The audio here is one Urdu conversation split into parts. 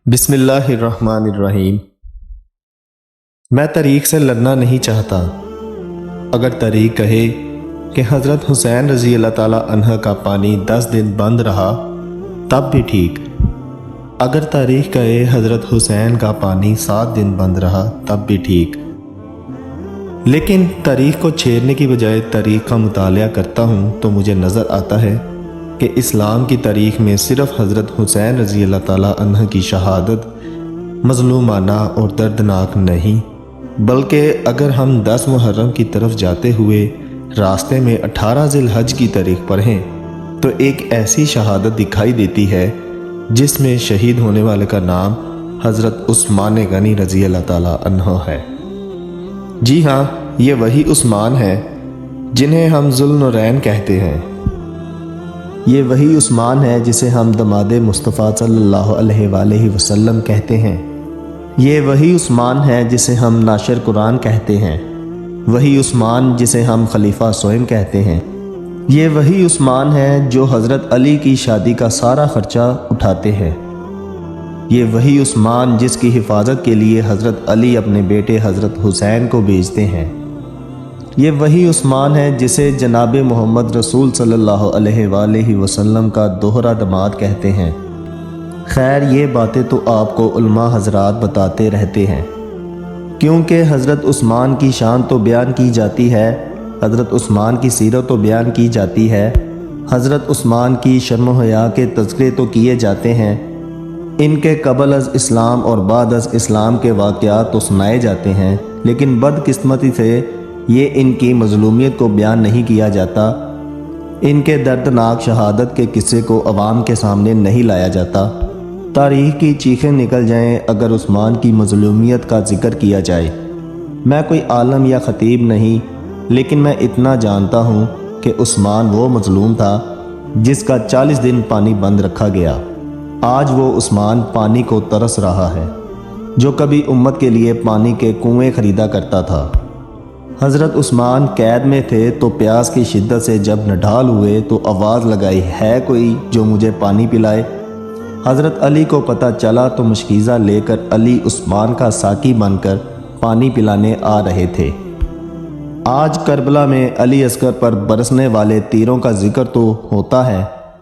بسم اللہ الرحمن الرحیم۔ میں تاریخ سے لڑنا نہیں چاہتا۔ اگر تاریخ کہے کہ حضرت حسین رضی اللہ تعالیٰ عنہ کا پانی 10 دن بند رہا تب بھی ٹھیک۔ اگر تاریخ کہے حضرت حسین کا پانی 7 دن بند رہا تب بھی ٹھیک۔ لیکن تاریخ کو چھیڑنے کی بجائے تاریخ کا مطالعہ کرتا ہوں تو مجھے نظر آتا ہے کہ اسلام کی تاریخ میں صرف حضرت حسین رضی اللہ تعالیٰ عنہ کی شہادت مظلومانہ اور دردناک نہیں، بلکہ اگر ہم 10 محرم کی طرف جاتے ہوئے راستے میں 18 ذی الحج کی تاریخ پڑھیں تو ایک ایسی شہادت دکھائی دیتی ہے جس میں شہید ہونے والے کا نام حضرت عثمان غنی رضی اللہ تعالیٰ عنہ ہے۔ جی ہاں، یہ وہی عثمان ہے جنہیں ہم ذوالنورین کہتے ہیں۔ یہ وہی عثمان ہے جسے ہم دماد مصطفیٰ صلی اللہ علیہ وآلہ وسلم کہتے ہیں۔ یہ وہی عثمان ہے جسے ہم ناشر قرآن کہتے ہیں۔ وہی عثمان جسے ہم خلیفہ سوئم کہتے ہیں۔ یہ وہی عثمان ہے جو حضرت علی کی شادی کا سارا خرچہ اٹھاتے ہیں۔ یہ وہی عثمان جس کی حفاظت کے لیے حضرت علی اپنے بیٹے حضرت حسین کو بھیجتے ہیں۔ یہ وہی عثمان ہے جسے جناب محمد رسول صلی اللہ علیہ وآلہ وسلم کا دوہرا داماد کہتے ہیں۔ خیر، یہ باتیں تو آپ کو علماء حضرات بتاتے رہتے ہیں، کیونکہ حضرت عثمان کی شان تو بیان کی جاتی ہے، حضرت عثمان کی سیرت تو بیان کی جاتی ہے، حضرت عثمان کی شرم و حیا کے تذکرے تو کیے جاتے ہیں، ان کے قبل از اسلام اور بعد از اسلام کے واقعات تو سنائے جاتے ہیں، لیکن بدقسمتی سے یہ ان کی مظلومیت کو بیان نہیں کیا جاتا، ان کے دردناک شہادت کے قصے کو عوام کے سامنے نہیں لایا جاتا۔ تاریخ کی چیخیں نکل جائیں اگر عثمان کی مظلومیت کا ذکر کیا جائے۔ میں کوئی عالم یا خطیب نہیں، لیکن میں اتنا جانتا ہوں کہ عثمان وہ مظلوم تھا جس کا 40 دن پانی بند رکھا گیا۔ آج وہ عثمان پانی کو ترس رہا ہے جو کبھی امت کے لیے پانی کے کنویں خریدا کرتا تھا۔ حضرت عثمان قید میں تھے تو پیاس کی شدت سے جب نڈھال ہوئے تو آواز لگائی، ہے کوئی جو مجھے پانی پلائے؟ حضرت علی کو پتہ چلا تو مشکیزہ لے کر علی عثمان کا ساقی بن کر پانی پلانے آ رہے تھے۔ آج کربلا میں علی اصغر پر برسنے والے تیروں کا ذکر تو ہوتا ہے،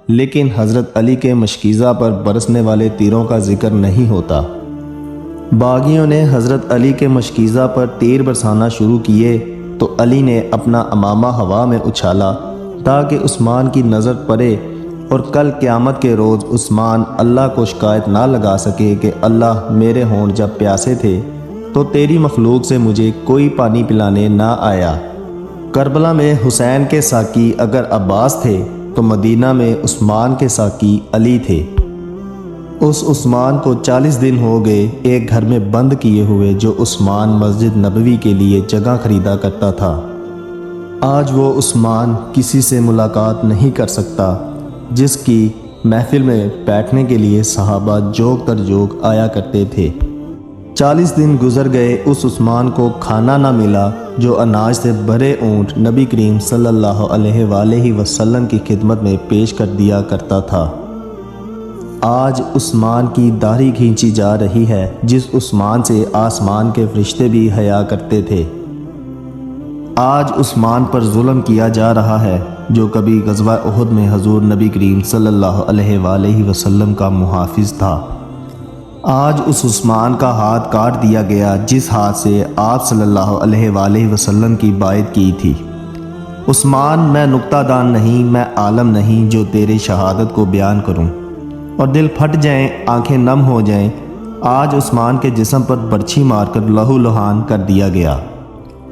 لیکن حضرت علی کے مشکیزہ پر برسنے والے تیروں کا ذکر نہیں ہوتا۔ باغیوں نے حضرت علی کے مشکیزہ پر تیر برسانا شروع کیے تو علی نے اپنا امامہ ہوا میں اچھالا تاکہ عثمان کی نظر پڑے، اور کل قیامت کے روز عثمان اللہ کو شکایت نہ لگا سکے کہ اللہ، میرے ہونٹ جب پیاسے تھے تو تیری مخلوق سے مجھے کوئی پانی پلانے نہ آیا۔ کربلا میں حسین کے ساقی اگر عباس تھے تو مدینہ میں عثمان کے ساقی علی تھے۔ اس عثمان کو 40 دن ہو گئے ایک گھر میں بند کیے ہوئے جو عثمان مسجد نبوی کے لیے جگہ خریدا کرتا تھا۔ آج وہ عثمان کسی سے ملاقات نہیں کر سکتا جس کی محفل میں بیٹھنے کے لیے صحابہ جوگ تر جوگ آیا کرتے تھے۔ 40 دن گزر گئے، اس عثمان کو کھانا نہ ملا جو اناج سے بھرے اونٹ نبی کریم صلی اللہ علیہ وآلہ وسلم کی خدمت میں پیش کر دیا کرتا تھا۔ آج عثمان کی داڑھی کھینچی جا رہی ہے جس عثمان سے آسمان کے فرشتے بھی حیا کرتے تھے۔ آج عثمان پر ظلم کیا جا رہا ہے جو کبھی غزوہ احد میں حضور نبی کریم صلی اللہ علیہ وآلہ وسلم کا محافظ تھا۔ آج اس عثمان کا ہاتھ کاٹ دیا گیا جس ہاتھ سے آپ صلی اللہ علیہ وآلہ وسلم کی بیعت کی تھی۔ عثمان، میں نکتہ دان نہیں، میں عالم نہیں جو تیرے شہادت کو بیان کروں اور دل پھٹ جائیں، آنکھیں نم ہو جائیں۔ آج عثمان کے جسم پر برچھی مار کر لہو لہان کر دیا گیا۔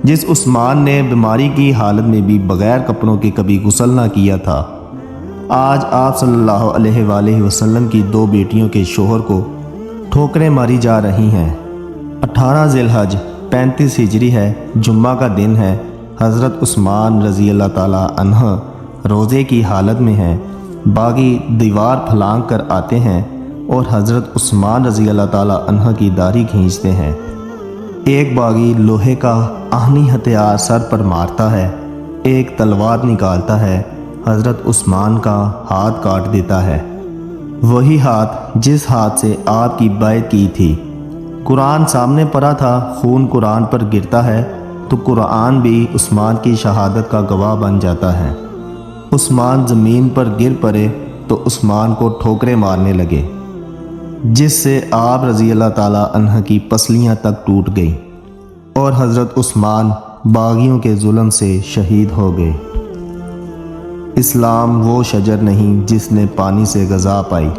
جس عثمان نے بیماری کی حالت میں بھی بغیر کپڑوں کے کبھی غسل نہ کیا تھا، آج آپ صلی اللہ علیہ وآلہ وسلم کی 2 بیٹیوں کے شوہر کو ٹھوکریں ماری جا رہی ہیں۔ 18 ذی الحج 35 ہجری ہے، جمعہ کا دن ہے۔ حضرت عثمان رضی اللہ تعالی عنہ روزے کی حالت میں ہیں، باغی دیوار پھلانگ کر آتے ہیں اور حضرت عثمان رضی اللہ تعالی عنہ کی داڑھی کھینچتے ہیں۔ ایک باغی لوہے کا آہنی ہتھیار سر پر مارتا ہے، ایک تلوار نکالتا ہے، حضرت عثمان کا ہاتھ کاٹ دیتا ہے۔ وہی ہاتھ جس ہاتھ سے آپ کی بیعت کی تھی۔ قرآن سامنے پڑا تھا، خون قرآن پر گرتا ہے تو قرآن بھی عثمان کی شہادت کا گواہ بن جاتا ہے۔ عثمان زمین پر گر پڑے تو عثمان کو ٹھوکریں مارنے لگے، جس سے آپ رضی اللہ تعالیٰ عنہ کی پسلیاں تک ٹوٹ گئیں اور حضرت عثمان باغیوں کے ظلم سے شہید ہو گئے۔ اسلام وہ شجر نہیں جس نے پانی سے غذا پائی،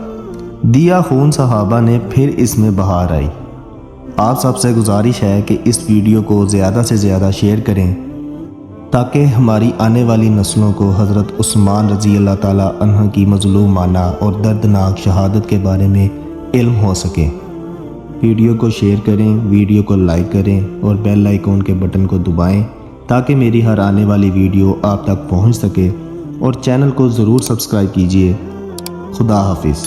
دیا خون صحابہ نے پھر اس میں بہار آئی۔ آپ سب سے گزارش ہے کہ اس ویڈیو کو زیادہ سے زیادہ شیئر کریں تاکہ ہماری آنے والی نسلوں کو حضرت عثمان رضی اللہ تعالیٰ عنہ کی مظلومانہ اور دردناک شہادت کے بارے میں علم ہو سکے۔ ویڈیو کو شیئر کریں، ویڈیو کو لائک کریں اور بیل آئیکن کے بٹن کو دبائیں تاکہ میری ہر آنے والی ویڈیو آپ تک پہنچ سکے، اور چینل کو ضرور سبسکرائب کیجیے۔ خدا حافظ۔